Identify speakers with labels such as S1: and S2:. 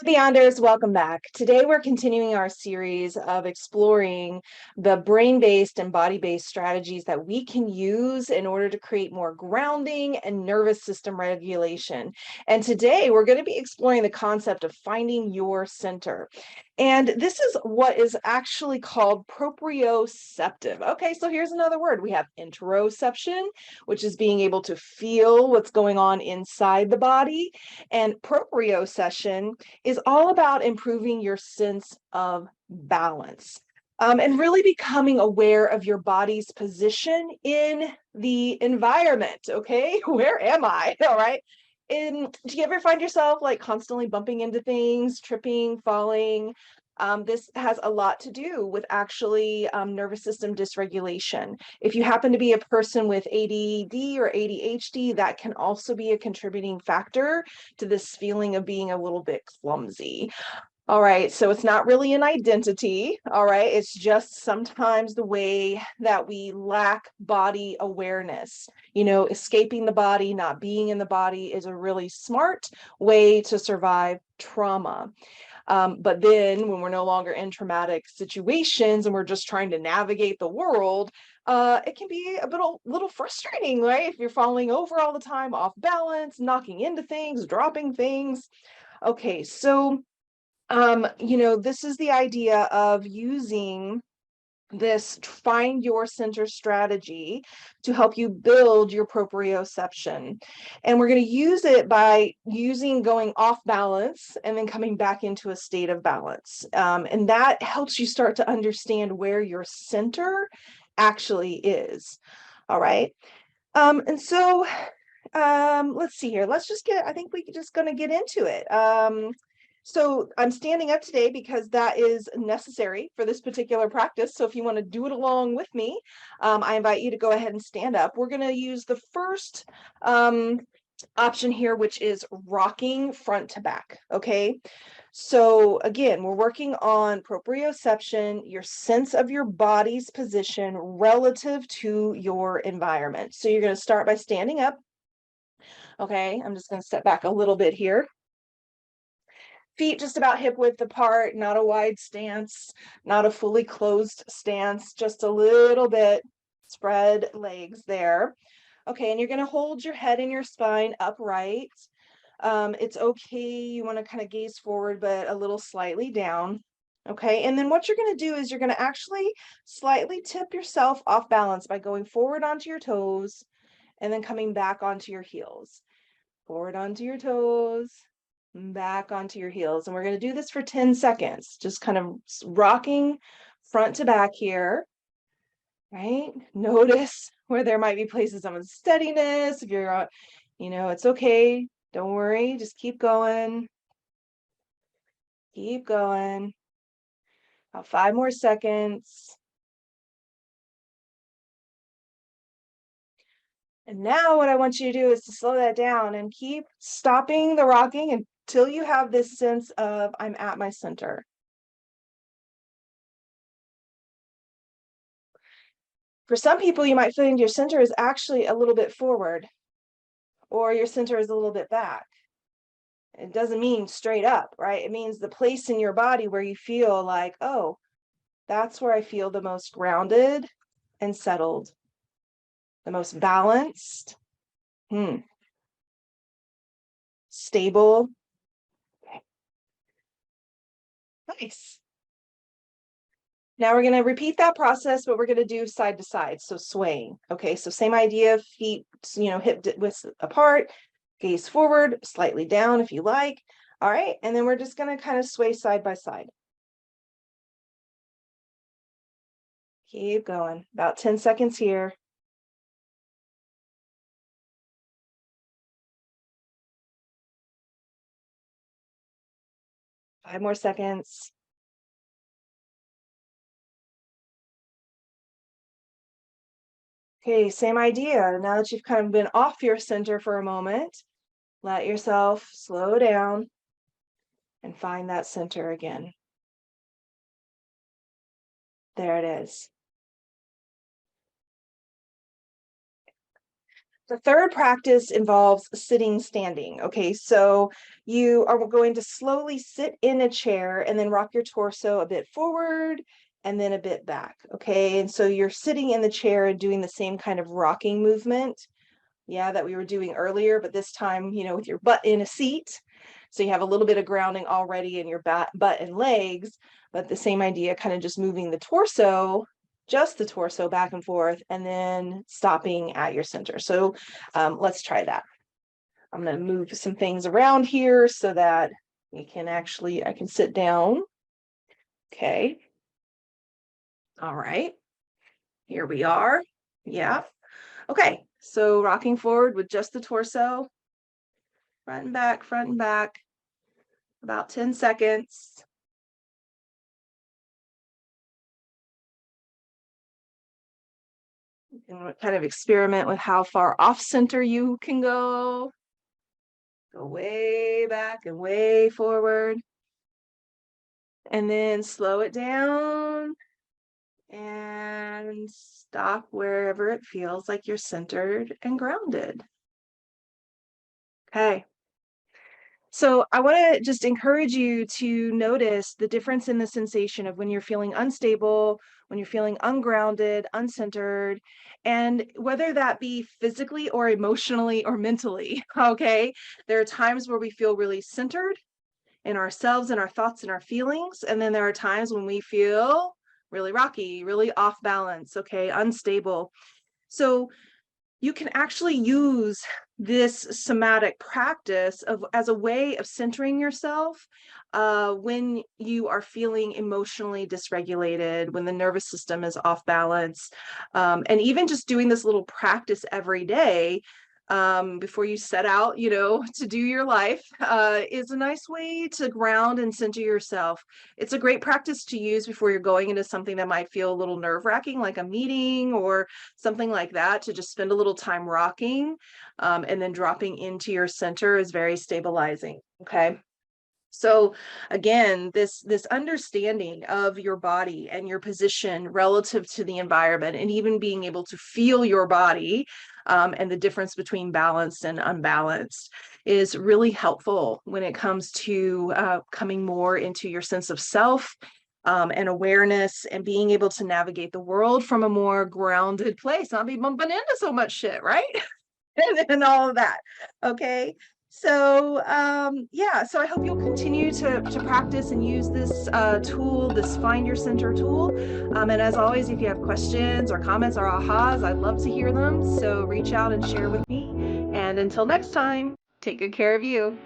S1: Beyonders, welcome back. Today we're continuing our series of exploring the brain-based and body-based strategies that we can use in order to create more grounding and nervous system regulation. And today we're going to be exploring the concept of finding your center. And this is what is actually called proprioceptive. Okay, so here's another word. We have interoception, which is being able to feel what's going on inside the body, and proprioception is all about improving your sense of balance. And really becoming aware of your body's position in the environment. Okay, where am I? All right. And do you ever find yourself like constantly bumping into things, tripping, falling? This has a lot to do with actually nervous system dysregulation. If you happen to be a person with ADD or ADHD, that can also be a contributing factor to this feeling of being a little bit clumsy. All right, so it's not really an identity, all right? It's just sometimes the way that we lack body awareness. You know, escaping the body, not being in the body is a really smart way to survive trauma. But then when we're no longer in traumatic situations and we're just trying to navigate the world, it can be a little frustrating, right? If you're falling over all the time, off balance, knocking into things, dropping things. Okay, so this is the idea of using this find your center strategy to help you build your proprioception. And we're going to use it by going off balance and then coming back into a state of balance. And that helps you start to understand where your center actually is. All right. And so let's see here. I think we're just going to get into it. So I'm standing up today because that is necessary for this particular practice. So if you want to do it along with me, I invite you to go ahead and stand up. We're going to use the first option here, which is rocking front to back. Okay. So again, we're working on proprioception, your sense of your body's position relative to your environment. So you're going to start by standing up. Okay, I'm just going to step back a little bit here. Feet just about hip width apart, not a wide stance, not a fully closed stance, just a little bit spread legs there. Okay, and you're going to hold your head and your spine upright. It's okay, you want to kind of gaze forward, but a little slightly down. Okay, and then what you're going to do is you're going to actually slightly tip yourself off balance by going forward onto your toes and then coming back onto your heels. Forward onto your toes, back onto your heels. And we're going to do this for 10 seconds, just kind of rocking front to back here, right? Notice where there might be places of unsteadiness. If you're, it's okay. Don't worry. Just keep going. Keep going. About 5 more seconds. And now what I want you to do is to slow that down and keep stopping the rocking until you have this sense of I'm at my center. For some people, you might find your center is actually a little bit forward or your center is a little bit back. It doesn't mean straight up, right? It means the place in your body where you feel like, oh, that's where I feel the most grounded and settled, the most balanced, stable. Okay. Nice. Now we're going to repeat that process, but we're going to do side to side. So swaying. Okay, so same idea, feet, hip width apart, gaze forward, slightly down if you like. All right, and then we're just going to kind of sway side by side. Keep going. About 10 seconds here. Five more seconds. Okay, same idea. Now that you've kind of been off your center for a moment, let yourself slow down and find that center again. There it is. The third practice involves sitting standing. Okay, so you are going to slowly sit in a chair and then rock your torso a bit forward and then a bit back. Okay, and so you're sitting in the chair and doing the same kind of rocking movement, yeah, that we were doing earlier, but this time, with your butt in a seat. So you have a little bit of grounding already in your butt and legs, but the same idea, kind of just moving the torso, just the torso back and forth, and then stopping at your center. So let's try that. I'm going to move some things around here so that I can sit down. Okay. All right. Here we are. Yeah. Okay. So rocking forward with just the torso, front and back, about 10 seconds. You can kind of experiment with how far off center you can go. Go way back and way forward. And then slow it down and stop wherever it feels like you're centered and grounded. Okay. So I want to just encourage you to notice the difference in the sensation of when you're feeling unstable, when you're feeling ungrounded, uncentered, and whether that be physically or emotionally or mentally. Okay. There are times where we feel really centered in ourselves and our thoughts and our feelings. And then there are times when we feel really rocky, really off balance, okay, unstable. So you can actually use this somatic practice as a way of centering yourself when you are feeling emotionally dysregulated, when the nervous system is off balance, and even just doing this little practice every day before you set out, to do your life is a nice way to ground and center yourself. It's a great practice to use before you're going into something that might feel a little nerve-wracking, like a meeting or something like that, to just spend a little time rocking and then dropping into your center is very stabilizing. Okay. So again, this understanding of your body and your position relative to the environment, and even being able to feel your body and the difference between balanced and unbalanced, is really helpful when it comes to coming more into your sense of self and awareness, and being able to navigate the world from a more grounded place, not be bumping into so much shit, right? and all of that. Okay. So yeah, so I hope you'll continue to practice and use this tool, this Find Your Center tool. And as always, if you have questions or comments or ahas, I'd love to hear them. So reach out and share with me. And until next time, take good care of you.